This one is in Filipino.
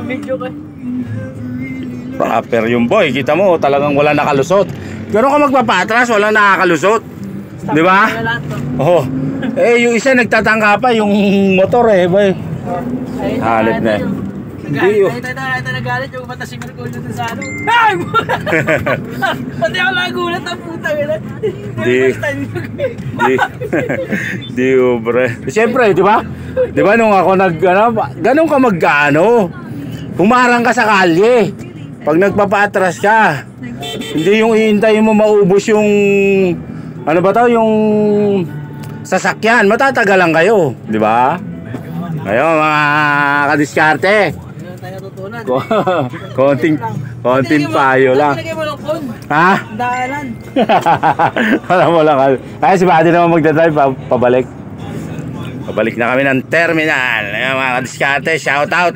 Video ka. Proper yung boy. Kita mo, talagang wala nakalusot. Pero kung magpapatras, wala nakakalusot. Di ba? Oo. Yung isa nagtatangka pa, yung motor boy. Halit na Hindi Tayo nagalit yung mata si Mercurio dun sa ano. Ay! Pati ako nagulat ang puta. Di bre. Siyempre, di ba? Di ba nung ako ganun ka mag-ano, pumarang ka sa kalye. Pag nagpapatras ka, hindi yung iintayin mo maubos yung, ano ba to, yung sasakyan. Matatagalan kayo, di ba? Ngayon, mga kadiskarte. Konting payo lang. Ha? Daanan. Alam mo lang. Ay, si Buddy naman magdadrive, pabalik. Pabalik na kami ng terminal. Ayan, mga kadiskarte, shout out.